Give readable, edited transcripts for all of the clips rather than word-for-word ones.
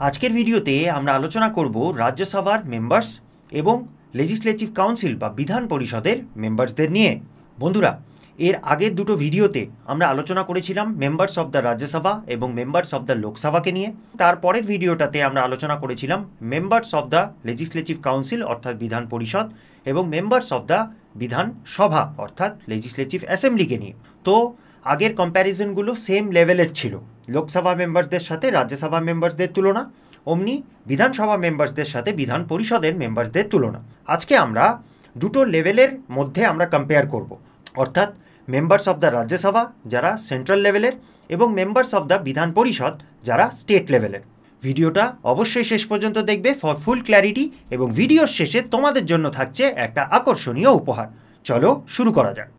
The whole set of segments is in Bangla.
আজকের ভিডিওতে আমরা আলোচনা করব রাজ্যসভার মেম্বার্স এবং লেজিসলেটিভ কাউন্সিল বা বিধান পরিষদের মেম্বার্সদের নিয়ে। বন্ধুরা, এর আগের দুটো ভিডিওতে আমরা আলোচনা করেছিলাম মেম্বার্স অফ দ্য রাজ্যসভা এবং মেম্বার্স অফ দ্য লোকসভাকে নিয়ে। তারপরের ভিডিওটাতে আমরা আলোচনা করেছিলাম members of the legislative council অর্থাৎ বিধান পরিষদ এবং মেম্বার্স অফ দ্য বিধান সভা অর্থাৎ লেজিসলেটিভ অ্যাসেম্বলিকে নিয়ে। তো আগের কম্প্যারিজনগুলো সেম লেভেলের ছিল, লোকসভা মেম্বার্সদের সাথে রাজ্যসভা মেম্বার্সদের তুলনা, অমনি বিধানসভা মেম্বার্সদের সাথে বিধান পরিষদের মেম্বার্সদের তুলনা। আজকে আমরা দুটো লেভেলের মধ্যে আমরা কম্পেয়ার করব, অর্থাৎ মেম্বার্স অফ দ্য রাজ্যসভা যারা সেন্ট্রাল লেভেলের এবং মেম্বার্স অফ দ্য বিধান পরিষদ যারা স্টেট লেভেলের। ভিডিওটা অবশ্যই শেষ পর্যন্ত দেখবে ফর ফুল ক্ল্যারিটি, এবং ভিডিওর শেষে তোমাদের জন্য থাকছে একটা আকর্ষণীয় উপহার। চলো শুরু করা যাক।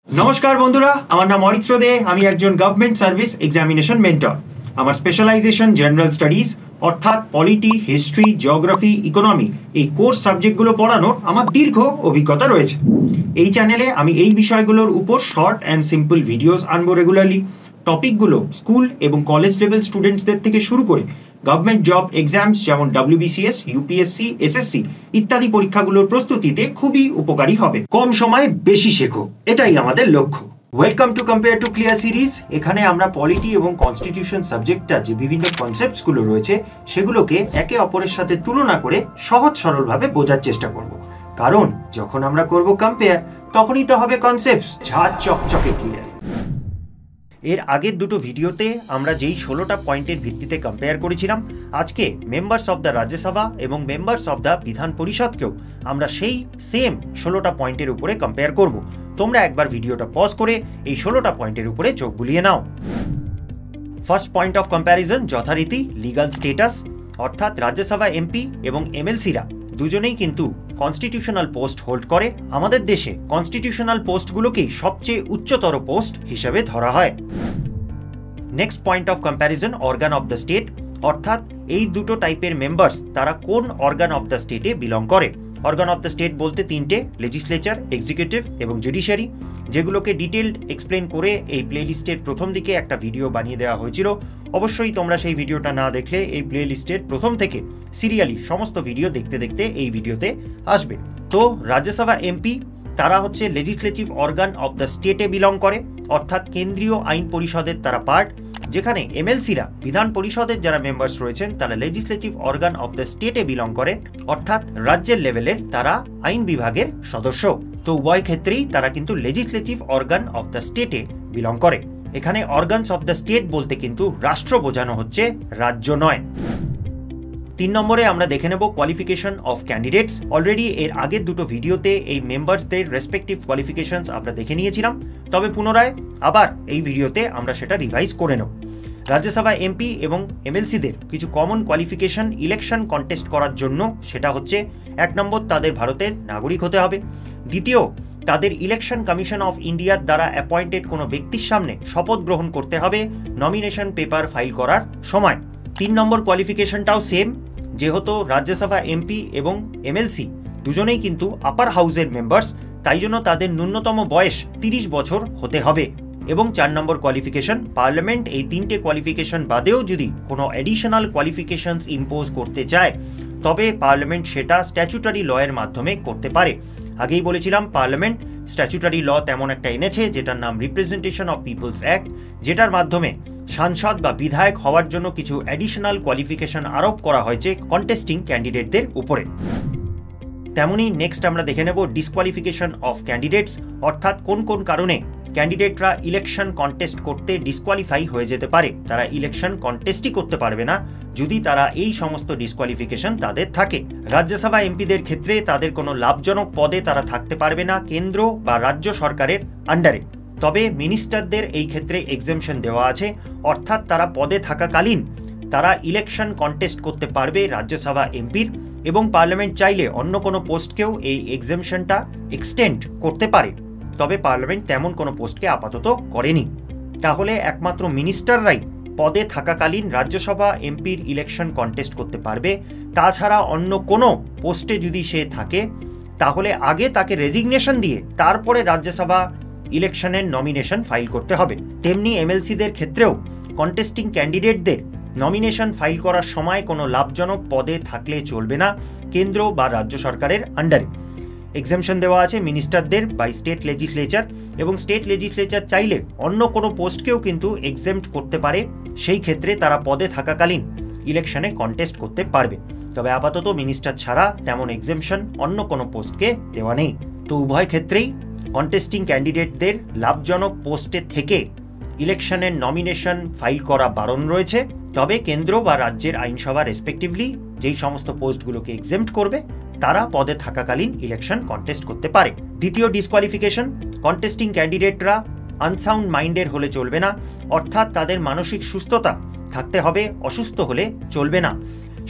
নমস্কার বন্ধুরা, আমার নাম অরিত্র দে। আমি একজন গভর্নমেন্ট সার্ভিস এক্সামিনেশন মেন্টর। আমার স্পেশালাইজেশন জেনারেল স্টাডিজ অর্থাৎ পলিটি, হিস্ট্রি, জিওগ্রাফি, ইকোনমি এই কোর্স সাবজেক্টগুলো পড়ানোর আমার দীর্ঘ অভিজ্ঞতা রয়েছে। এই চ্যানেলে আমি এই বিষয়গুলোর উপর শর্ট অ্যান্ড সিম্পল ভিডিওস আনবো রেগুলারলি। টপিকগুলো স্কুল এবং কলেজ লেভেল স্টুডেন্টসদের থেকে শুরু করে গভর্নমেন্ট জব এক্সামস যেমন WBCS, UPSC, SSC ইত্যাদি পরীক্ষাগুলোর প্রস্তুতিতে খুবই উপকারী হবে। কম সময়ে বেশি শেখো, এটাই আমাদের লক্ষ্য। Welcome to compare to clear series. এখানে আমরা পলিটি এবং কনস্টিটিউশন সাবজেক্টটা যে বিভিন্ন কনসেপ্টসগুলো রয়েছে সেগুলোকে একে অপরের সাথে তুলনা করে সহজ সরলভাবে বোঝার চেষ্টা করব। কারণ যখন আমরা করব কম্পেয়ার, তখনই তো হবে কনসেপ্টস ঝাঁ চকচকে ক্লিয়ার। এর আগের দুটো ভিডিওতে আমরা যেই 16টা পয়েন্টের ভিত্তিতে কম্পেয়ার করেছিলাম, আজকে মেম্বার্স অফ দ্য রাজ্যসভা এবং মেম্বার্স অফ দ্য বিধান পরিষদকেও আমরা সেই সেম 16টা পয়েন্টের উপরে কম্পেয়ার করব। তোমরা একবার ভিডিওটা পজ করে এই 16টা পয়েন্টের উপরে চোখ বুলিয়ে নাও। ফার্স্ট পয়েন্ট অফ কম্প্যারিজন যথারীতি লিগাল স্টেটাস, অর্থাৎ রাজ্যসভা এমপি এবং MLCরা দুজনেই কিন্তু কনস্টিটিউশনাল পোস্ট হোল্ড করে। আমাদের দেশে কনস্টিটিউশনাল পোস্টগুলোকেই সবচেয়ে উচ্চতর পোস্ট হিসেবে ধরা হয়। Next point of comparison organ of the state, অর্থাৎ এই দুটো টাইপের মেম্বার্স তারা কোন অর্গান অফ দ্য স্টেটে বিলং করে। অর্গান অফ দ্য স্টেট বলতে তিনটে, লেজিসলেচার, এক্সিকিউটিভ এবং জুডিশিয়ারি, যেগুলোকে ডিটেলড এক্সপ্লেন করে এই প্লেলিস্টের প্রথম দিকে একটা ভিডিও বানিয়ে দেওয়া হয়েছিল। অবশ্যই তোমরা সেই ভিডিওটা না দেখলে এই প্লেলিস্টের প্রথম থেকে সিরিয়ালি সমস্ত ভিডিও দেখতে দেখতে এই ভিডিওতে আসবে। তো রাজ্যসভা এমপি তারা হচ্ছে লেজিসলেটিভ অর্গান অফ দ্য স্টেটে বিলং করে, অর্থাৎ কেন্দ্রীয় আইন পরিষদের তারা পার্ট। যেখানে MLCরা বিধান পরিষদের যারা মেম্বার্স রয়েছেন তারা লেজিসলেটিভ অর্গান অফ দ্য স্টেটে বিলং করে, অর্থাৎ রাজ্যের লেভেলের তারা আইন বিভাগের সদস্য। তো উভয় ক্ষেত্রেই তারা কিন্তু লেজিসলেটিভ অর্গান অফ দ্য স্টেটে বিলং করে। এখানে অর্গানস অফ দ্য স্টেট বলতে কিন্তু রাষ্ট্র বোঝানো হচ্ছে, রাজ্য নয়। 3 নম্বরে আমরা দেখে নেব কোয়ালিফিকেশন অফ ক্যান্ডিডেটস। অলরেডি এর আগের দুটো ভিডিওতে এই মেম্বার্সদের রেসপেক্টিভ কোয়ালিফিকেশনস আমরা দেখে নিয়েছিলাম, তবে পুনরায় আবার এই ভিডিওতে আমরা সেটা রিভাইজ করে নেব। রাজ্যসভা এমপি এবং MLCদের কিছু কমন কোয়ালিফিকেশন ইলেকশন কন্টেস্ট করার জন্য, সেটা হচ্ছে 1 নম্বর তাদের ভারতের নাগরিক হতে হবে। দ্বিতীয়, তাদের ইলেকশন কমিশন অফ ইন্ডিয়ার দ্বারা অ্যাপয়েন্টেড কোনো ব্যক্তির সামনে শপথ গ্রহণ করতে হবে নমিনেশন পেপার ফাইল করার সময়। 3 নম্বর কোয়ালিফিকেশনটাও সেম, যেহেতু রাজ্যসভা এমপি এবং MLC দুজনেই কিন্তু আপার হাউসের মেম্বার্স, তাই জন্য তাদের ন্যূনতম বয়স 30 বছর হতে হবে। এবং 4 নম্বর কোয়ালিফিকেশন, পার্লামেন্ট এই 3টে কোয়ালিফিকেশন বাদেও যদি কোনো অ্যাডিশনাল কোয়ালিফিকেশনস ইম্পোজ করতে চায়, তবে পার্লামেন্ট সেটা স্ট্যাচুটারি লয়ের মাধ্যমে করতে পারে। আগেই বলেছিলাম পার্লামেন্ট স্ট্যাচুটারি ল তেমন একটা এনেছে যেটার নাম রিপ্রেজেন্টেশন অফ পিপলস অ্যাক্ট, যেটার মাধ্যমে সাংসদ বা বিধায়ক হওয়ার জন্য কিছু অ্যাডিশনাল কোয়ালিফিকেশন আরোপ করা হয়েছে কন্টেস্টিং ক্যান্ডিডেটদের উপরে। তেমনি নেক্সট আমরা দেখে নেব ডিসকোয়ালিফিকেশন অফ ক্যান্ডিডেটস, অর্থাৎ কোন কোন কারণে ক্যান্ডিডেটরা ইলেকশন কন্টেস্ট করতে ডিসকোয়ালিফাই হয়ে যেতে পারে। তারা ইলেকশন কন্টেস্টই করতে পারবে না যদি তারা এই সমস্ত ডিসকোয়ালিফিকেশন তাদের থাকে। রাজ্যসভা এমপিদের ক্ষেত্রে তাদের কোনো লাভজনক পদে তারা থাকতে পারবে না কেন্দ্র বা রাজ্য সরকারের আন্ডারে। তবে মিনিস্টারদের এই ক্ষেত্রে এক্সেমশন দেওয়া আছে, অর্থাৎ তারা পদে থাকাকালীন তারা ইলেকশন কন্টেস্ট করতে পারবে রাজ্যসভা এমপির, এবং পার্লামেন্ট চাইলে অন্য কোনো পোস্টকেও এই এক্সেমশনটা এক্সটেন্ড করতে পারে। তবে পার্লামেন্ট তেমন কোনো পোস্টকে আপাতত করেনি। তাহলে একমাত্র মিনিস্টাররাই পদে থাকাকালীন রাজ্যসভা এমপির ইলেকশন কন্টেস্ট করতে পারবে। তাছাড়া অন্য কোনো পোস্টে যদি সে থাকে তাহলে আগে তাকে রেজিগনেশন দিয়ে তারপরে রাজ্যসভা ইলেকশনের নমিনেশন ফাইল করতে হবে। তেমনি এমএলসিদের ক্ষেত্রেও কন্টেস্টিং ক্যান্ডিডেটদের নমিনেশন ফাইল করার সময় কোনো লাভজনক পদে থাকলে চলবে না কেন্দ্র বা রাজ্য সরকারের আন্ডারে। এক্সামশন দেওয়া আছে মিনিস্টারদের বাই স্টেট লেজিসলেচার, এবং স্টেট লেজিসলেচার চাইলে অন্য কোনো পোস্টকেও কিন্তু এক্সেম্পট করতে পারে, সেই ক্ষেত্রে তারা পদে থাকাকালীন ইলেকশনে কন্টেস্ট করতে পারবে। তবে আপাতত মিনিস্টার ছাড়া তেমন এক্সেমশন অন্য কোনো পোস্টকে দেওয়া নেই। তো উভয় ক্ষেত্রেই কন্টেস্টিং ক্যান্ডিডেটদের লাভজনক পোস্টে থেকে ইলেকশনের নমিনেশন ফাইল করা বারণ রয়েছে। তবে কেন্দ্র বা রাজ্যের আইনসভা রেসপেক্টিভলি যেই সমস্ত পোস্টগুলোকে এক্সেম্পট করবে তারা পদে থাকাকালীন ইলেকশন কন্টেস্ট করতে পারে। দ্বিতীয় ডিসকোয়ালিফিকেশন, কন্টেস্টিং ক্যান্ডিডেটরা আনসাউন্ড মাইন্ডের হলে চলবে না, অর্থাৎ তাদের মানসিক সুস্থতা থাকতে হবে, অসুস্থ হলে চলবে না।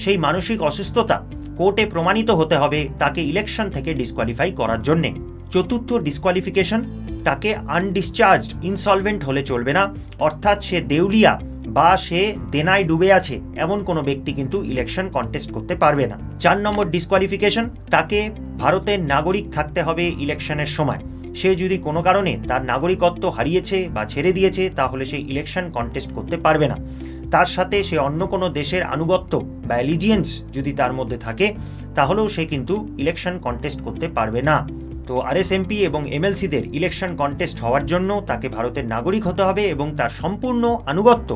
সেই মানসিক অসুস্থতা কোর্টে প্রমাণিত হতে হবে তাকে ইলেকশন থেকে ডিসকোয়ালিফাই করার জন্যে। চতুর্থ ডিসকোয়ালিফিকেশন, তাকে আনডিসচার্জড ইনসলভেন্ট হলে চলবে না, অর্থাৎ সে দেউলিয়া বা সে দেনায় ডুবে আছে এমন কোনো ব্যক্তি কিন্তু ইলেকশন কন্টেস্ট করতে পারবে না। 4 নম্বর ডিসকোয়ালিফিকেশন, তাকে ভারতের নাগরিক থাকতে হবে ইলেকশনের সময়। সে যদি কোনো কারণে তার নাগরিকত্ব হারিয়েছে বা ছেড়ে দিয়েছে তাহলে সে ইলেকশন কন্টেস্ট করতে পারবে না। তার সাথে সে অন্য কোনো দেশের আনুগত্য বা অ্যালিজিয়েন্স যদি তার মধ্যে থাকে তাহলেও সে কিন্তু ইলেকশন কন্টেস্ট করতে পারবে না। তো আরএসএমপি এবং এমএলসিদের ইলেকশন কন্টেস্ট হওয়ার জন্য তাকে ভারতের নাগরিক হতে হবে এবং তার সম্পূর্ণ আনুগত্য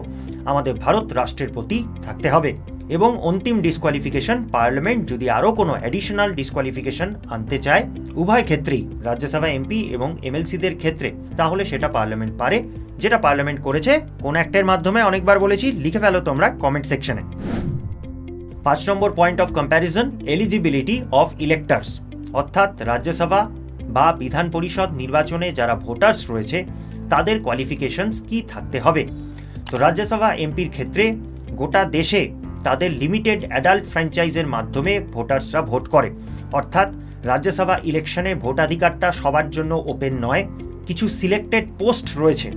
আমাদের ভারত রাষ্ট্রের প্রতি থাকতে হবে। এবং অন্তিম ডিসকোয়ালিফিকেশন, পার্লামেন্ট যদি আরও কোনো অ্যাডিশনাল ডিসকোয়ালিফিকেশন আনতে চায় উভয় ক্ষেত্রেই রাজ্যসভা এমপি এবং এমএলসিদের ক্ষেত্রে, তাহলে সেটা পার্লামেন্ট পারে। যেটা পার্লামেন্ট করেছে কোন অ্যাক্টের মাধ্যমে অনেকবার বলেছি, লিখে ফেলো তোমরা কমেন্ট সেকশনে। 5 number point of comparison, eligibility of electors, অর্থাৎ রাজ্যসভা বা বিধান পরিষদ নির্বাচনে যারা ভোটার্স রয়েছে তাদের কোয়ালিফিকেশনস কি থাকতে হবে। তো রাজ্যসভা এমপির ক্ষেত্রে গোটা দেশে তাদের লিমিটেড অ্যাডাল্ট ফ্র্যাঞ্চাইজের মাধ্যমে ভোটার্সরা ভোট করে, অর্থাৎ রাজ্যসভা ইলেকশনে ভোটাধিকারটা সবার জন্য ওপেন নয়। কিছু সিলেক্টেড পোস্ট রয়েছে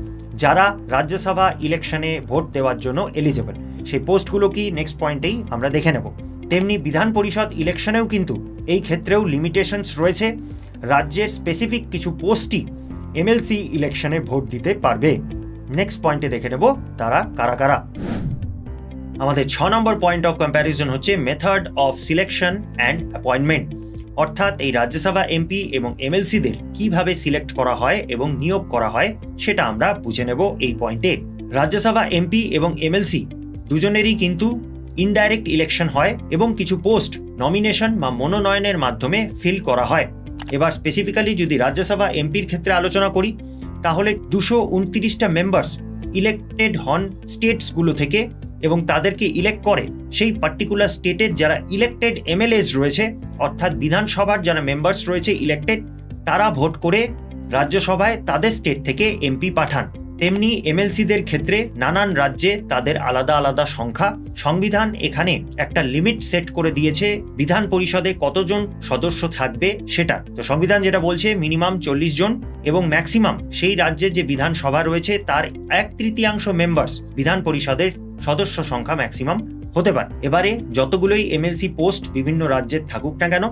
যারা রাজ্যসভা ইলেকশনে ভোট দেওয়ার জন্য এলিজেবল। সেই পোস্টগুলো কি নেক্সট পয়েন্টেই আমরা দেখে নেব। তেমনি বিধান পরিষদ ইলেকশনেও কিন্তু এই ক্ষেত্রেও লিমিটেশনস রয়েছে। রাজ্যের স্পেসিফিক কিছু পোস্টই এমএলসি ইলেকশনে ভোট দিতে পারবে। নেক্সট পয়েন্টে দেখে নেব তারা কারা কারা। আমাদের 6 নম্বর পয়েন্ট অফ কম্প্যারিজন হচ্ছে method of selection and appointment, অর্থাৎ এই রাজ্যসভা এমপি এবং এমএলসিদের কিভাবে সিলেক্ট করা হয় এবং নিয়োগ করা হয় সেটা আমরা বুঝে নেব এই পয়েন্টে। রাজ্যসভা এমপি এবং এমএলসি দুজনেরই কিন্তু ইনডাইরেক্ট ইলেকশন হয় এবং কিছু পোস্ট নমিনেশন বা মনোনয়নের মাধ্যমে ফিল করা হয়। এবার স্পেসিফিক্যালি যদি রাজ্যসভা এমপির ক্ষেত্রে আলোচনা করি তাহলে 229টা মেম্বার্স ইলেক্টেড হন স্টেটসগুলো থেকে এবং তাদেরকে ইলেক্ট করে সেই পার্টিকুলার স্টেটের যারা ইলেক্টেড এমএলএস রয়েছে, অর্থাৎ বিধানসভার যারা মেম্বার্স রয়েছে ইলেক্টেড, তারা ভোট করে রাজ্যসভায় তাদের স্টেট থেকে এমপি পাঠান। তেমনি এমএলসিদের ক্ষেত্রে নানান রাজ্যে তাদের আলাদা আলাদা সংখ্যা। সংবিধান এখানে একটা লিমিট সেট করে দিয়েছে বিধান পরিষদে কতজন সদস্য থাকবে সেটা। তো সংবিধান যেটা বলছে মিনিমাম 40 জন এবং ম্যাক্সিমাম সেই রাজ্যে যে বিধানসভা রয়েছে তার 1/3 মেম্বার্স বিধান পরিষদের সদস্য সংখ্যা ম্যাক্সিমাম হতে পারে। এবারে যতগুলোই এমএলসি পোস্ট বিভিন্ন রাজ্যের থাকুক না কেন,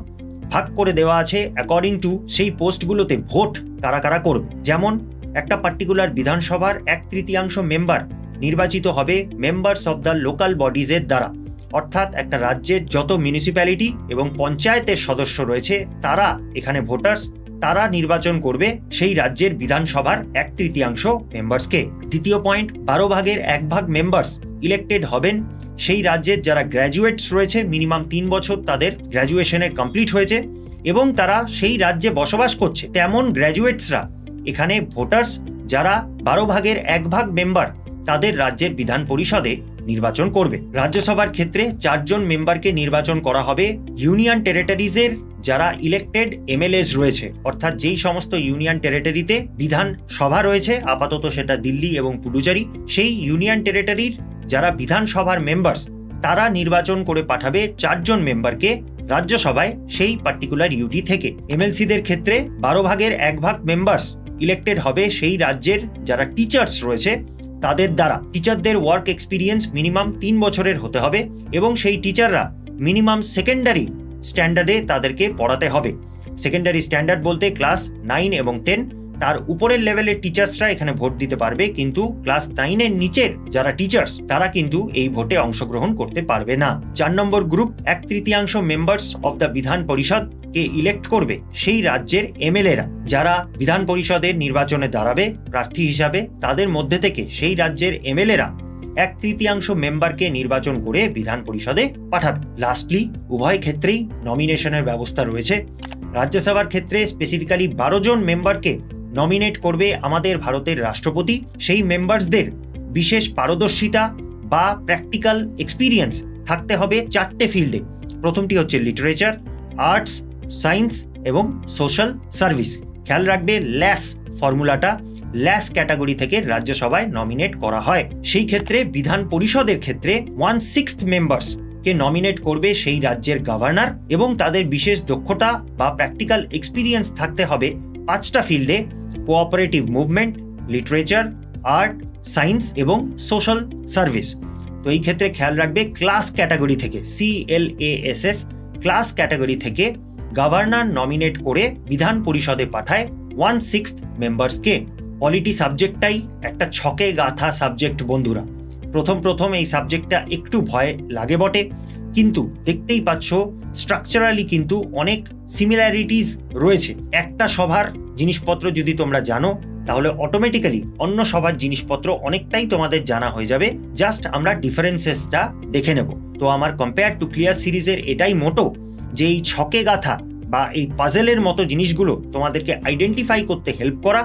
ভাগ করে দেওয়া আছে অ্যাকর্ডিং টু সেই পোস্টগুলোতে ভোট কারা কারা করবে। যেমন একটা পার্টিকুলার বিধানসভার 1/3 মেম্বার নির্বাচিত হবে মেম্বার্স অফ দ্য লোকাল বডিজের দ্বারা, অর্থাৎ একটা রাজ্যের যত মিউনিসিপ্যালিটি এবং পঞ্চায়েতের সদস্য রয়েছে তারা এখানে ভোটার্স, তারা নির্বাচন করবে সেই রাজ্যের বিধানসভার 1/3 মেম্বার্সকে। দ্বিতীয় পয়েন্ট, 12 ভাগের 1 ভাগ মেম্বার্স ইলেক্টেড হবেন সেই রাজ্যের যারা গ্র্যাজুয়েটস রয়েছে, মিনিমাম 3 বছর তাদের গ্র্যাজুয়েশনের কমপ্লিট হয়েছে এবং তারা সেই রাজ্যে বসবাস করছে, তেমন গ্র্যাজুয়েটসরা এখানে ভোটার্স যারা 12 ভাগের 1 ভাগ মেম্বার তাদের রাজ্যের বিধান পরিষদে নির্বাচন করবে। রাজ্যসভার ক্ষেত্রে 4 জন মেম্বারকে নির্বাচন করা হবে ইউনিয়ন টেরিটরিজের যারা ইলেক্টেড এমএলএস রয়েছে, অর্থাৎ যেই সমস্ত ইউনিয়ন টেরিটরিতে বিধান সভা রয়েছে, আপাতত সেটা দিল্লি এবং পুডুচেরি, সেই ইউনিয়ন টেরিটরির যারা বিধানসভার মেম্বার্স তারা নির্বাচন করে পাঠাবে 4 জন মেম্বারকে রাজ্যসভায় সেই পার্টিকুলার ইউটি থেকে। এমএলসিদের ক্ষেত্রে 12 ভাগের 1 ভাগ মেম্বার্স ইলেক্টেড হবে সেই রাজ্যের যারা টিচার্স রয়েছে তাদের দ্বারা টিচারদের ওয়ার্ক এক্সপিরিয়েন্স মিনিমাম 3 বছরের হতে হবে এবং সেই টিচাররা মিনিমাম সেকেন্ডারি স্ট্যান্ডার্ডে তাদেরকে পড়াতে হবে। সেকেন্ডারি স্ট্যান্ডার্ড বলতে ক্লাস 9 এবং 10। তার উপরের লেভেলের টিচার্সরা এখানে ভোট দিতে পারবে, কিন্তু ক্লাস 9 এর নিচের যারা টিচার্স তারা কিন্তু এই ভোটে অংশগ্রহণ করতে পারবে না। 4 নম্বর গ্রুপ 1/3 মেম্বার্স অফ দ্য বিধান পরিষদ কে ইলেক্ট করবে সেই রাজ্যের এমএলএরা, যারা বিধান পরিষদের নির্বাচনে দাঁড়াবে প্রার্থী হিসাবে। তাদের মধ্যে থেকে সেই রাজ্যের এমএলএরা 1/3 মেম্বারকে নির্বাচন করে বিধান পরিষদে পাঠাবে। লাস্টলি উভয় ক্ষেত্রেই নমিনেশনের ব্যবস্থা রয়েছে। রাজ্যসভার ক্ষেত্রে স্পেসিফিক্যালি 12 জন মেম্বারকে নমিনেট করবে আমাদের ভারতের রাষ্ট্রপতি। সেই মেম্বার্সদের বিশেষ পারদর্শিতা বা প্র্যাকটিক্যাল এক্সপিরিয়েন্স থাকতে হবে 4টে ফিল্ডে। প্রথমটি হচ্ছে লিটারেচার, আর্টস, সায়েন্স এবং সোশ্যাল সার্ভিস। খেয়াল রাখবে ল্যাস ফর্মুলাটা, ল্যাস ক্যাটাগরি থেকে রাজ্যসভায় নমিনেট করা হয়। সেই ক্ষেত্রে বিধান পরিষদের ক্ষেত্রে 1/6 মেম্বার্স কে নমিনেট করবে সেই রাজ্যের গভর্নর এবং তাদের বিশেষ দক্ষতা বা প্র্যাকটিক্যাল এক্সপিরিয়েন্স থাকতে হবে 5টা ফিল্ডে: cooperative movement, literature, art, science এবং সোশ্যাল সার্ভিস। তো এই ক্ষেত্রে খেয়াল রাখবে ক্লাস ক্যাটাগরি থেকে, CLASS ক্লাস ক্যাটাগরি থেকে গভর্নর নমিনেট করে বিধান পরিষদে পাঠায় 1/6 মেম্বার্সকে। পলিটি সাবজেক্টটাই একটা ছকে গাঁথা সাবজেক্ট বন্ধুরা। প্রথম এই সাবজেক্টটা একটু ভয় লাগে বটে, কিন্তু দেখতেই পাচ্ছ স্ট্রাকচারালি কিন্তু অনেক সিমিলারিটিস রয়েছে। একটা সভার জিনিসপত্র যদি তোমরা জানো তাহলে অটোমেটিক্যালি অন্য সবার জিনিসপত্র অনেকটাই তোমাদের জানা হয়ে যাবে। জাস্ট আমরা ডিফারেন্সেসটা দেখে নেব। তো আমার কম্পেয়ার টু ক্লিয়ার সিরিজের এটাই মোটো যে এই ছকে গাঁথা বা এই পাজেলের মতো জিনিসগুলো তোমাদেরকে আইডেন্টিফাই করতে হেল্প করা,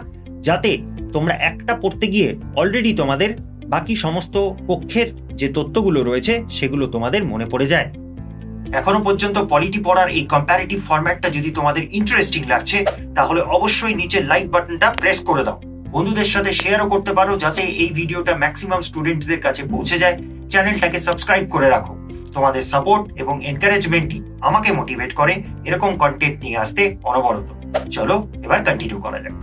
যাতে তোমরা একটা পড়তে গিয়ে অলরেডি তোমাদের বাকি সমস্ত কক্ষের যে তথ্যগুলো রয়েছে সেগুলো তোমাদের মনে পড়ে যায়। এখনো পর্যন্ত পলিটি পড়ার এই কম্প্যারেটিভ ফরম্যাটটা যদি তোমাদের ইন্টারেস্টিং লাগছে তাহলে অবশ্যই নিচে লাইক বাটনটা প্রেস করে দাও। বন্ধুদের সাথে শেয়ারও করতে পারো যাতে এই ভিডিওটা ম্যাক্সিমাম স্টুডেন্টসদের কাছে পৌঁছে যায়। চ্যানেলটাকে সাবস্ক্রাইব করে রাখো। তোমাদের সাপোর্ট এবং এনকারেজমেন্টই আমাকে মোটিভেট করে এরকম কন্টেন্ট নিয়ে আসতে অনবরত। চলো এবার কন্টিনিউ করা যাক।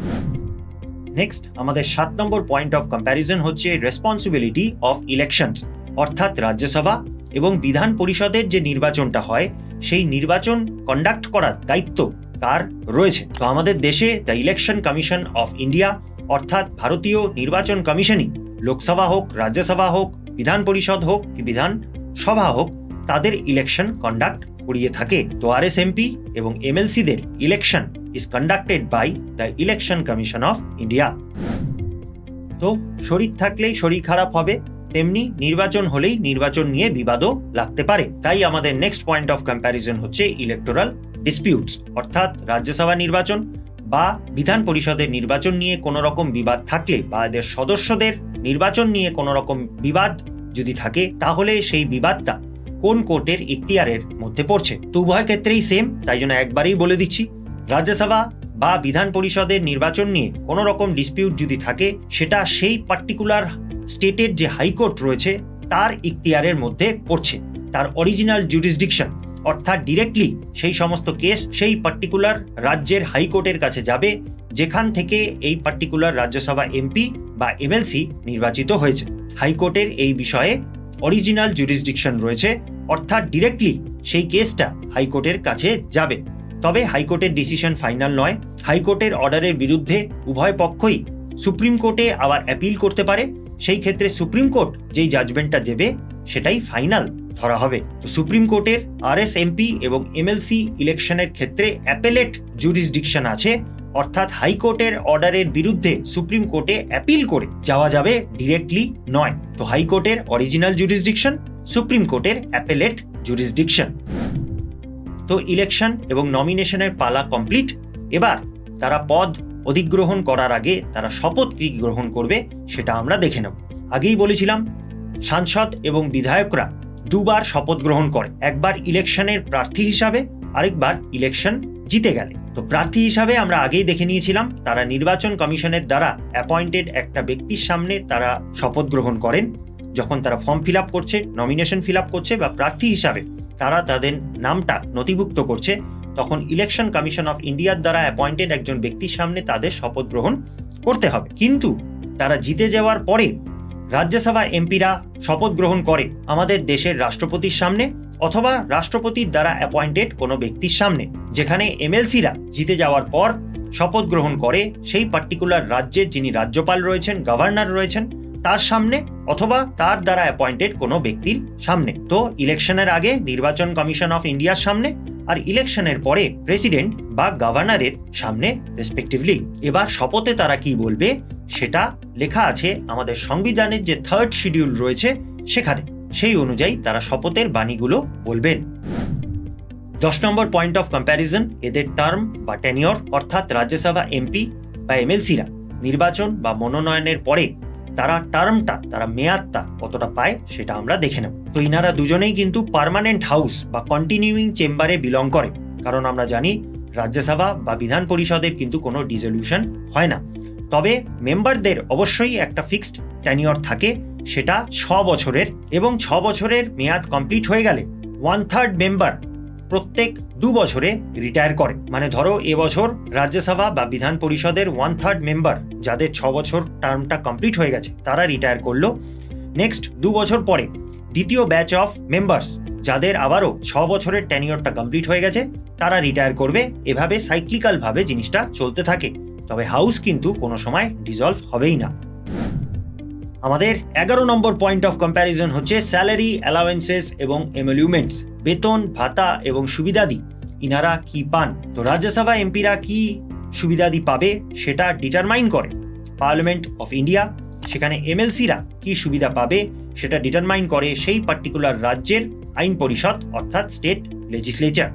নেক্সট আমাদের 7 নম্বর পয়েন্ট অফ কম্প্যারিজন হচ্ছে রেসপন্সিবিলিটি অফ ইলেকশনস, অর্থাৎ রাজ্যসভা এবং বিধান পরিষদের যে নির্বাচনটা হয় সেই নির্বাচন কন্ডাক্ট করার দায়িত্ব কার রয়েছে। তো আমাদের দেশে the election commission of India অর্থাৎ ভারতীয় নির্বাচন কমিশনই লোকসভা হোক, রাজ্যসভা হোক, বিধান পরিষদ হোক কি বিধান সভা হোক তাদের ইলেকশন কন্ডাক্ট করিয়ে থাকে। তো RSMP এবং MLCদের election is conducted by the election commission of India. তো শরীর থাকলেই শরীর খারাপ হবে, তেমনি নির্বাচন হলেই নির্বাচন নিয়ে বিবাদও লাগতে পারে। তাই আমাদের নেক্সট পয়েন্ট অফ কম্প্যারিজন হচ্ছে ইলেকটোরাল ডিসপিউটস, অর্থাৎ রাজ্যসভা নির্বাচন বা বিধান পরিষদের নির্বাচন নিয়ে কোনো রকম বিবাদ থাকলে বা এদের সদস্যদের নির্বাচন নিয়ে কোনো রকম বিবাদ যদি থাকে তাহলে সেই বিবাদটা কোন কোর্টের ইখতিয়ারের মধ্যে পড়ছে। তো উভয় ক্ষেত্রেই সেম, তাই জন্য একবারেই বলে দিচ্ছি, রাজ্যসভা বা বিধান পরিষদের নির্বাচন নিয়ে কোনো রকম ডিসপিউট যদি থাকে সেটা সেই পার্টিকুলার স্টেটের যে হাইকোর্ট রয়েছে তার ইখতিয়ারের মধ্যে পড়ছে। তার অরিজিনাল জুরিসডিকশন অর্থাৎ ডিরেক্টলি সেই সমস্ত কেস সেই পার্টিকুলার রাজ্যের হাইকোর্টের কাছে যাবে যেখান থেকে এই পার্টিকুলার রাজ্যসভা MP বা MLC নির্বাচিত হয়েছে। হাইকোর্টের এই বিষয়ে অরিজিনাল জুরিসডিকশন রয়েছে, অর্থাৎ ডিরেক্টলি সেই কেসটা হাইকোর্টের কাছে যাবে। তবে হাইকোর্টের ডিসিশন ফাইনাল নয়। হাইকোর্টের অর্ডারের বিরুদ্ধে উভয় পক্ষই সুপ্রিম কোর্টে আবার অ্যাপিল করতে পারে। সেই ক্ষেত্রে সুপ্রিম কোর্ট যেই জাজমেন্টটা দেবে সেটাই ফাইনাল ধরা হবে। তো সুপ্রিম কোর্টের RSMP এবং MLC ইলেকশনের ক্ষেত্রে অ্যাপেলেট জুরিসডিকশন আছে, অর্থাৎ হাইকোর্টের অর্ডারের বিরুদ্ধে সুপ্রিম কোর্টে অ্যাপিল করে যাওয়া যাবে, ডিরেক্টলি নয়। তো হাইকোর্টের অরিজিনাল জুরিসডিকশন, সুপ্রিম কোর্টের অ্যাপেলেট জুরিসডিকশন। তো ইলেকশন এবং নমিনেশনের পালা কমপ্লিট। এবার তারা পদ অধিগ্রহণ করার আগে তারা শপথ কি গ্রহণ করবে সেটা আমরা দেখে নেব। আগেই বলেছিলাম সাংসদ এবং বিধায়করা দুবার শপথ গ্রহণ করে, একবার ইলেকশনের প্রার্থী হিসাবে, আরেকবার ইলেকশন জিতে গেলে। তো প্রার্থী হিসাবে আমরা আগেই দেখে নিয়েছিলাম তারা নির্বাচন কমিশনের দ্বারা অ্যাপয়েন্টেড একটা ব্যক্তির সামনে তারা শপথ গ্রহণ করেন যখন তারা ফর্ম ফিল আপ করছে, নমিনেশন ফিল আপ করছে বা প্রার্থী হিসাবে তারা তাদের নামটা নথিভুক্ত করছে, তখন ইলেকশন কমিশন অফ ইন্ডিয়ার দ্বারা অ্যাপয়েন্টেড একজন ব্যক্তির সামনে তাদের শপথ গ্রহণ করতে হবে। কিন্তু তারা জিতে যাওয়ার পরে রাজ্যসভা এমপিরা শপথ গ্রহণ করে আমাদের দেশের রাষ্ট্রপতির সামনে অথবা রাষ্ট্রপতির দ্বারা অ্যাপয়েন্টেড কোনো ব্যক্তির সামনে, যেখানে এমএলসিরা জিতে যাওয়ার পর শপথ গ্রহণ করে সেই পার্টিকুলার রাজ্যের যিনি রাজ্যপাল রয়েছেন, গভর্নর রয়েছেন, তার সামনে অথবা তার দ্বারা অ্যাপয়েন্টেড কোনো ব্যক্তির সামনে। তো ইলেকশনের আগে নির্বাচন কমিশন অফ ইন্ডিয়ার সামনে, আর ইলেকশনের পরে প্রেসিডেন্ট বা গভর্নরের সামনে রেসপেক্টিভলি। এবার শপথে তারা কি বলবে সেটা লেখা আছে আমাদের সংবিধানের যে 3rd শিডিউল রয়েছে সেখানে। সেই অনুযায়ী তারা শপথের বাণীগুলো বলবেন। 10 নম্বর পয়েন্ট অফ কম্প্যারিজন, এদের টার্ম বা টেনিয়র, অর্থাৎ রাজ্যসভা এমপি বা এমএলসিরা নির্বাচন বা মনোনয়নের পরে তারা টার্মটা, তারা মেয়াদটা কতটা পায় সেটা আমরা দেখে নেব। তো ইনারা দুজনেই কিন্তু পার্মানেন্ট হাউস বা কন্টিনিউইং চেম্বারে বিলং করে, কারণ আমরা জানি রাজ্যসভা বা বিধান পরিষদের কিন্তু কোনো ডিসলিউশন হয় না। তবে মেম্বারদের অবশ্যই একটা ফিক্সড টেনিয়র থাকে, সেটা 6 বছরের, এবং 6 বছরের মেয়াদ কমপ্লিট হয়ে গেলে 1/3 মেম্বার প্রত্যেক 2 বছরে রিটায়ার করে। মানে ধরো এবছর রাজ্যসভা বা বিধান পরিষদের 1/3 মেম্বার যাদের 6 বছর টার্মটা কমপ্লিট হয়ে গেছে তারা রিটায়ার করলো। নেক্সট 2 বছর পরে দ্বিতীয় ব্যাচ অফ মেম্বার্স যাদের আবারও 6 বছরের টেনিয়রটা কমপ্লিট হয়ে গেছে তারা রিটায়ার করবে। এভাবে সাইক্লিক্যাল ভাবে জিনিসটা চলতে থাকে, তবে হাউস কিন্তু কোনো সময় ডিসলভ হবেই না। আমাদের 11 নম্বর পয়েন্ট অফ কম্প্যারিজন হচ্ছে স্যালারি, অ্যালাওয়েন্সেস এবং এমলুমেন্টস, বেতন, ভাতা এবং সুবিধাদি ইনারা কি পান। তো রাজ্যসভা এমপিরা কি সুবিধাদি পাবে সেটা ডিটারমাইন করে পার্লামেন্ট অফ ইন্ডিয়া, সেখানে এমএলসিরা কি সুবিধা পাবে সেটা ডিটারমাইন করে সেই পার্টিকুলার রাজ্যের আইন পরিষদ অর্থাৎ state legislature.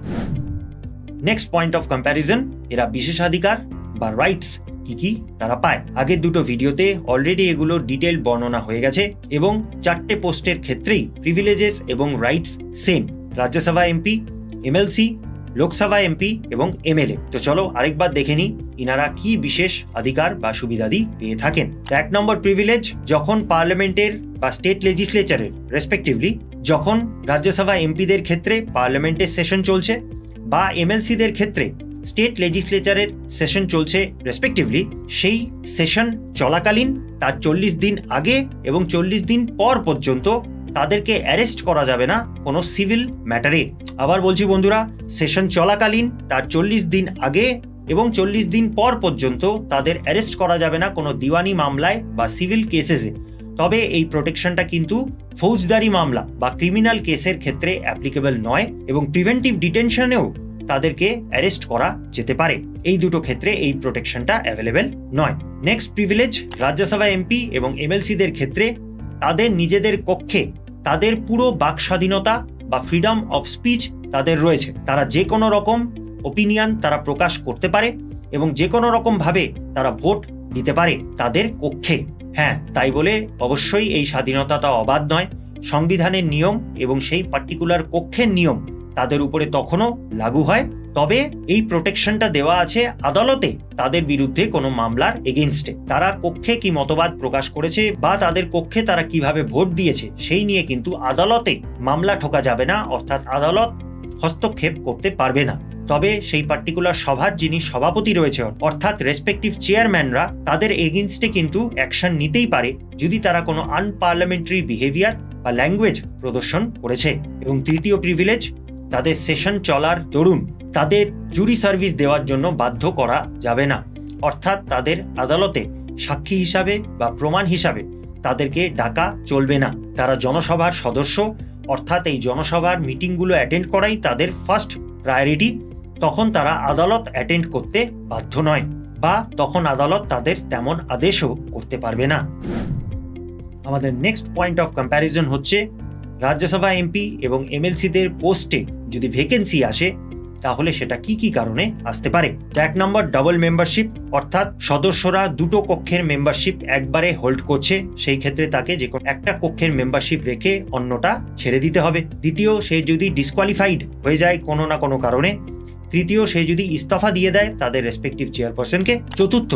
Next point of comparison, এরা বিশেষাধিকার বা রাইটস কি কি তারা পায়। আগের দুটো ভিডিওতে অলরেডি এগুলো ডিটেল বর্ণনা হয়ে গেছে, এবং 4টে পোস্টের ক্ষেত্রেই প্রিভিলেজেস এবং rights same, Rajya Sabha MP, MLC, Lok Sabha MP এবং এমএলএ। তো চলো আরেকবার দেখে নিই ইনারা কি বিশেষ অধিকার বা সুবিধাদি পেয়ে থাকেন। 1 নম্বর প্রিভিলেজ, যখন পার্লামেন্টের বা স্টেট লেজিসলেচারের রেসপেক্টিভলি, যখন রাজ্যসভা এমপিদের ক্ষেত্রে পার্লামেন্টের সেশন চলছে বা এমএলসিদের ক্ষেত্রে স্টেট লেজিসলেচারের সেশন চলছে রেসপেক্টিভলি, সেই সেশন চলাকালীন তার 40 দিন আগে এবং 40 দিন পর পর্যন্ত তাদেরকে অ্যারেস্ট করা যাবে না কোনো সিভিল ম্যাটারে। আবার বলছি বন্ধুরা, সেশন চলাকালীন তার 40 দিন আগে এবং 40 দিন পর পর্যন্ত তাদের অ্যারেস্ট করা যাবে না কোনো দিওয়ানি মামলায় বা সিভিল কেসেসে। তবে এই প্রোটেকশনটা কিন্তু ফৌজদারি মামলা বা ক্রিমিনাল কেসের ক্ষেত্রে অ্যাপ্লিকেবল নয়, এবং প্রিভেন্টিভ ডিটেনশনেও তাদেরকে অ্যারেস্ট করা যেতে পারে। এই দুটো ক্ষেত্রে এই প্রোটেকশনটা অ্যাভেলেবেল নয়। নেক্সট প্রিভিলেজ, রাজ্যসভা এমপি এবং এমএলসিদের ক্ষেত্রে তাদের নিজেদের কক্ষে তাদের পুরো বাক স্বাধীনতা বা ফ্রিডম অফ স্পিচ তাদের রয়েছে। তারা যে কোনো রকম ওপিনিয়ন তারা প্রকাশ করতে পারে এবং যে কোনো রকম ভাবে তারা ভোট দিতে পারে তাদের কক্ষে। হ্যাঁ, তাই বলে অবশ্যই এই স্বাধীনতাটা অবাধ নয়। সংবিধানের নিয়ম এবং সেই পার্টিকুলার কক্ষের নিয়ম তাদের উপরে তখনও লাগু হয়। তবে এই প্রোটেকশনটা দেওয়া আছে আদালতে তাদের বিরুদ্ধে কোনো মামলার এগেইনস্টে। তারা কক্ষে কি মতবাদ প্রকাশ করেছে বা তাদের কক্ষে তারা কিভাবে ভোট দিয়েছে সেই নিয়ে কিন্তু আদালতে মামলা ঠোকা যাবে না, অর্থাৎ আদালত হস্তক্ষেপ করতে পারবে না। তবে সেই পার্টিকুলার সভার যিনি সভাপতি রয়েছে অর্থাৎ রেসপেক্টিভ চেয়ারম্যানরা তাদের এগেইনস্টে কিন্তু অ্যাকশন নিতেই পারে যদি তারা কোনো আনপার্লামেন্টারি বিহেভিয়ার বা ল্যাঙ্গুয়েজ প্রদর্শন করেছে। এবং তৃতীয় প্রিভিলেজ, তাদের সেশন চলার দরুন তাদের জুরি সার্ভিস দেওয়ার জন্য বাধ্য করা যাবে না, অর্থাৎ তাদের আদালতে সাক্ষী হিসাবে বা প্রমাণ হিসাবে তাদেরকে ডাকা চলবে না। তারা জনসভার সদস্য, অর্থাৎ এই জনসভার মিটিংগুলো অ্যাটেন্ড করাই তাদের ফার্স্ট প্রায়োরিটি। তখন তারা আদালত অ্যাটেন্ড করতে বাধ্য নয়, বা তখন আদালত তাদের তেমন আদেশও করতে পারবে না। আমাদের নেক্সট পয়েন্ট অফ কম্প্যারিজন হচ্ছে রাজ্যসভা এমপি এবং এমএলসিদের পোস্টে যদি ভ্যাকেন্সি আসে তাহলে সেটা কি কি কারণে আসতে পারে। 1 নম্বর ডাবল মেম্বারশিপ, অর্থাৎ সদস্যরা দুটো কক্ষের মেম্বারশিপ একবারে হোল্ড করছে, সেই ক্ষেত্রে তাকে যে কোনো একটা কক্ষের মেম্বারশিপ রেখে অন্যটা ছেড়ে দিতে হবে। দ্বিতীয়, সে যদি ডিসকোয়ালিফাইড হয়ে যায় কোনো না কোনো কারণে। তৃতীয়, সে যদি ইস্তফা দিয়ে দেয় তাদের রেসপেক্টিভ চেয়ারপারসনকে। চতুর্থ,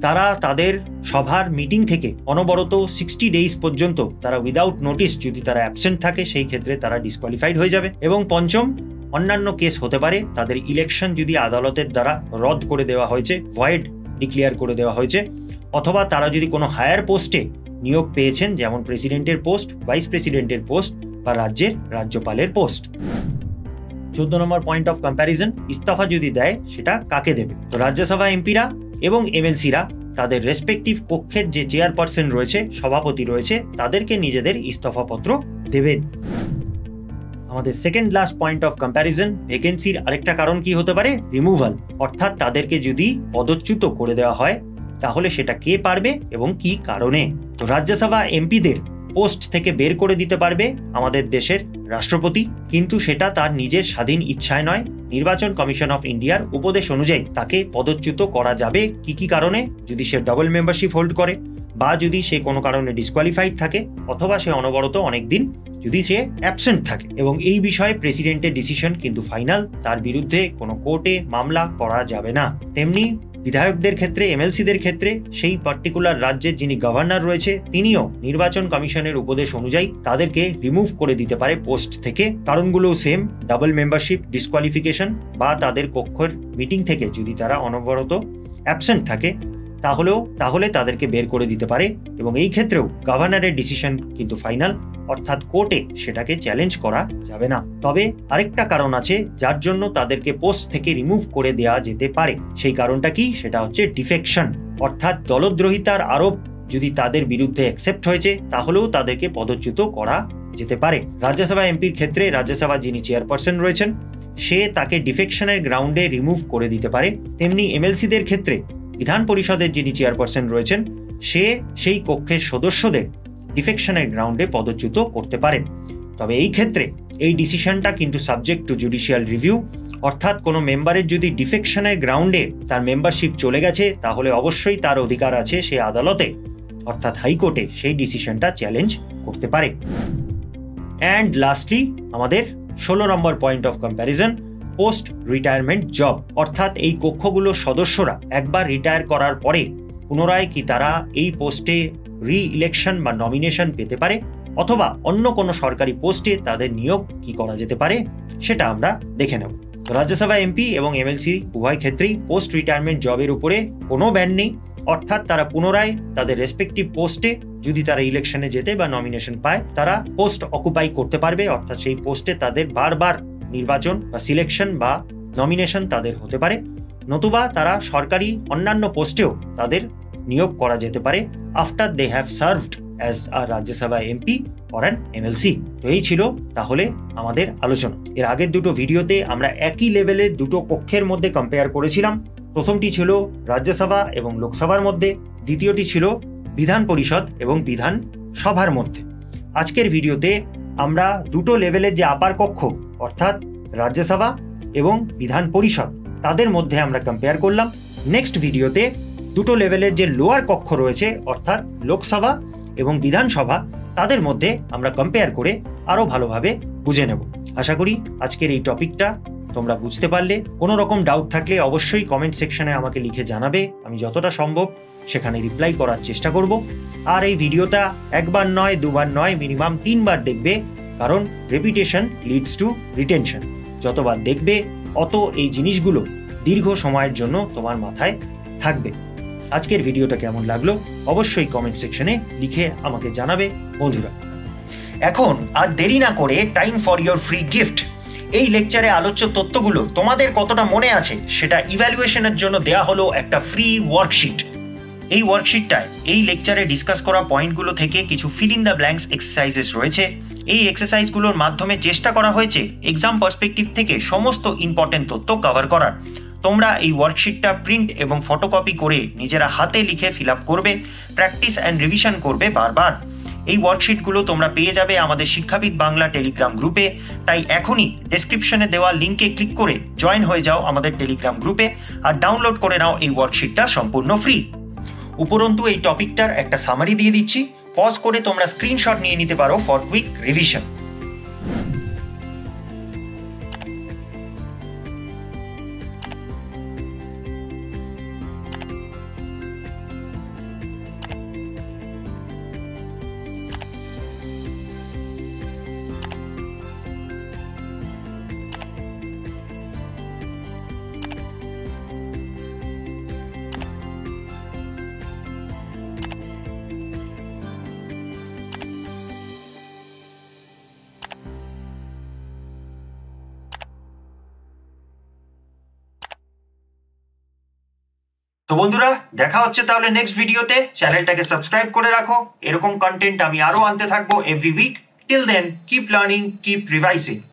তারা তাদের সভার মিটিং থেকে অনবরত 60 ডেজ পর্যন্ত তারা উইদাউট নোটিস যদি তারা অ্যাবসেন্ট থাকে সেই ক্ষেত্রে তারা ডিসকোয়ালিফাইড হয়ে যাবে। এবং পঞ্চম, অন্যান্য কেস হতে পারে তাদের ইলেকশন যদি আদালতের দ্বারা রদ করে দেওয়া হয়েছে, ভয়েড ডিক্লেয়ার করে দেওয়া হয়েছে, অথবা তারা যদি কোনো হায়ার পোস্টে নিয়োগ পেয়েছেন, যেমন প্রেসিডেন্টের পোস্ট, ভাইস প্রেসিডেন্টের পোস্ট বা রাজ্যের রাজ্যপালের post. 14 number point of comparison, ইস্তফা যদি দেয় সেটা কাকে দেবে? তো রাজ্যসভা এমপিরা এবং এমএলসিরা তাদের রেসপেক্টিভ কক্ষের যে চেয়ারপারসন রয়েছে, সভাপতি রয়েছে, তাদেরকে নিজেদের ইস্তফাপত্র দেবেন। আমাদের second last point of comparison, ভ্যাকেন্সির আরেকটা কারণ কি হতে পারে? রিমুভাল, অর্থাৎ তাদেরকে যদি পদচ্যুত করে দেওয়া হয় তাহলে সেটা কে পারবে এবং কি কারণে? তো রাজ্যসভা এমপিদের পোস্ট থেকে বের করে দিতে পারবে আমাদের দেশের রাষ্ট্রপতি, কিন্তু সেটা তার নিজের স্বাধীন ইচ্ছায় নয়। নির্বাচন কমিশন অফ ইন্ডিয়ার উপদেশ অনুযায়ী তাকে পদচ্যুত করা যাবে কি কি কারণে? যদি সে ডাবল মেম্বারশিপ হোল্ড করে, বা যদি সে কোনো কারণে ডিসকোয়ালিফাইড থাকে, অথবা সে অনবরত অনেকদিন যদি সে অ্যাবসেন্ট থাকে। এবং এই বিষয়ে প্রেসিডেন্টের ডিসিশন কিন্তু ফাইনাল, তার বিরুদ্ধে কোনো কোর্টে মামলা করা যাবে না। তেমনি বিধায়কদের ক্ষেত্রে, এমএলসিদের ক্ষেত্রে সেই পার্টিকুলার রাজ্যের যিনি গভর্নর রয়েছে তিনিও নির্বাচন কমিশনের উপদেশ অনুযায়ী তাদেরকে রিমুভ করে দিতে পারে পোস্ট থেকে। কারণগুলো সেম, ডাবল মেম্বারশিপ, ডিসকোয়ালিফিকেশন, বা তাদের কক্ষের মিটিং থেকে যদি তারা অনবরত অ্যাবসেন্ট থাকে তাহলে তাদেরকে বের করে দিতে পারে। এবং এই ক্ষেত্রেও গভর্নরের ডিসিশন কিন্তু ফাইনাল, অর্থাৎ কোর্টে সেটাকে চ্যালেঞ্জ করা যাবে না। তবে আরেকটা কারণ আছে যার জন্য তাদেরকে পোস্ট থেকে রিমুভ করে দেওয়া যেতে পারে। সেই কারণটা কি? সেটা হচ্ছে ডিফেকশন, অর্থাৎ দলদ্রোহিতার আরোপ যদি তাদের বিরুদ্ধে অ্যাকসেপ্ট হয়েছে তাহলেও তাদেরকে পদচ্যুত করা যেতে পারে। রাজ্যসভা এমপির ক্ষেত্রে রাজ্যসভা যিনি চেয়ারপারসন রয়েছেন সে তাকে ডিফেকশনের গ্রাউন্ডে রিমুভ করে দিতে পারে। তেমনি এমএলসিদের ক্ষেত্রে বিধান পরিষদের যিনি চেয়ারপারসন রয়েছেন সে সেই কক্ষের সদস্যদের ডিফেকশনের গ্রাউন্ডে পদচ্যুত করতে পারেন। তবে এই ক্ষেত্রে এই ডিসিশনটা কিন্তু সাবজেক্ট টু জুডিশিয়াল রিভিউ, অর্থাৎ কোনো মেম্বারের যদি ডিফেকশনের গ্রাউন্ডে তার মেম্বারশিপ চলে গেছে তাহলে অবশ্যই তার অধিকার আছে সে আদালতে, অর্থাৎ হাইকোর্টে সেই ডিসিশনটা চ্যালেঞ্জ করতে পারে। অ্যান্ড লাস্টলি আমাদের 16 number point of comparison, post retirement job, অর্থাৎ এই কক্ষগুলোর সদস্যরা একবার রিটায়ার করার পরে পুনরায় কি তারা এই পোস্টে রি-ইলেকশন বা নমিনেশন পেতে পারে, অথবা অন্য কোনো সরকারি পোস্টে তাদের নিয়োগ কি করা যেতে পারে সেটা আমরা দেখে নেব। রাজ্যসভা এমপি এবং এমএলসি উভয় ক্ষেত্রেই পোস্ট রিটায়ারমেন্ট জবের উপরে কোনো ব্যান নেই, অর্থাৎ তারা পুনরায় তাদের রেসপেক্টিভ পোস্টে যদি তারা ইলেকশনে যেতে বা নমিনেশন পায় তারা পোস্ট অকুপাই করতে পারবে, অর্থাৎ সেই পোস্টে তাদের বারবার নির্বাচন বা সিলেকশন বা নমিনেশন তাদের হতে পারে, নতুবা তারা সরকারি অন্যান্য পোস্টেও তাদের নিয়োগ করা যেতে পারে after they have served as a Rajya Sabha MP or an MLC. তো এই ছিল তাহলে আমাদের আলোচনা। এর আগের দুটো ভিডিওতে আমরা একই লেভেলের দুটো কক্ষের মধ্যে কম্পেয়ার করেছিলাম। প্রথমটি ছিল রাজ্যসভা এবং লোকসভার মধ্যে, দ্বিতীয়টি ছিল বিধান পরিষদ এবং বিধান সভার মধ্যে। আজকের ভিডিওতে আমরা দুটো লেভেলের যে আপার কক্ষ অর্থাৎ রাজ্যসভা এবং বিধান পরিষদ তাদের মধ্যে আমরা কম্পেয়ার করলাম। নেক্সট ভিডিওতে দুটো লেভেলের যে লোয়ার কক্ষ রয়েছে অর্থাৎ লোকসভা এবং বিধানসভা তাদের মধ্যে আমরা কম্পেয়ার করে আরও ভালোভাবে বুঝে নেব। আশা করি আজকের এই টপিকটা তোমরা বুঝতে পারলে। কোনো রকম ডাউট থাকলে অবশ্যই কমেন্ট সেকশনে আমাকে লিখে জানাবে, আমি যতটা সম্ভব সেখানে রিপ্লাই করার চেষ্টা করব। আর এই ভিডিওটা একবার নয়, দুবার নয়, মিনিমাম 3 বার দেখবে, কারণ রেপিটেশন লিডস টু রিটেনশন। যতবার দেখবে অত এই জিনিসগুলো দীর্ঘ সময়ের জন্য তোমার মাথায় থাকবে। আজকের ভিডিওটা কেমন লাগলো অবশ্যই কমেন্ট সেকশনে লিখে আমাকে জানাবে বন্ধুরা। এখন আর দেরি না করে time for your free gift. এই লেকচারে আলোচ্য তথ্যগুলো তোমাদের কতটা মনে আছে সেটা ইভ্যালুয়েশনের জন্য দেয়া হলো একটা ফ্রি ওয়ার্কশিট। এই ওয়ার্কশিটটায় এই লেকচারে ডিসকাস করা পয়েন্টগুলো থেকে কিছু fill in the blanks exercises রয়েছে। এই এক্সারসাইজগুলোর মাধ্যমে চেষ্টা করা হয়েছে এক্সাম পার্সপেক্টিভ থেকে সমস্ত ইম্পর্টেন্ট তথ্য কভার করার। তোমরা এই ওয়ার্কশিটটা প্রিন্ট এবং ফটোকপি করে নিজেরা হাতে লিখে ফিল আপ করবে, প্র্যাকটিস অ্যান্ড রিভিশন করবে বারবার। এই ওয়ার্কশিটগুলো তোমরা পেয়ে যাবে আমাদের শিক্ষাবিদ বাংলা টেলিগ্রাম গ্রুপে, তাই এখনই ডেসক্রিপশনে দেওয়া লিঙ্কে ক্লিক করে জয়েন হয়ে যাও আমাদের টেলিগ্রাম গ্রুপে আর ডাউনলোড করে নাও এই ওয়ার্কশিটটা সম্পূর্ণ ফ্রি। উপরন্তু এই টপিকটার একটা সামারি দিয়ে দিচ্ছি, পজ করে তোমরা স্ক্রিনশট নিয়ে নিতে পারো ফর কুইক রিভিশন। তো বন্ধুরা, দেখা হচ্ছে তাহলে নেক্সট ভিডিওতে। চ্যানেলটাকে সাবস্ক্রাইব করে রাখো, এরকম কন্টেন্ট আমি আরো আনতে থাকবো every week. Till then, keep learning, keep রিভাইসিং।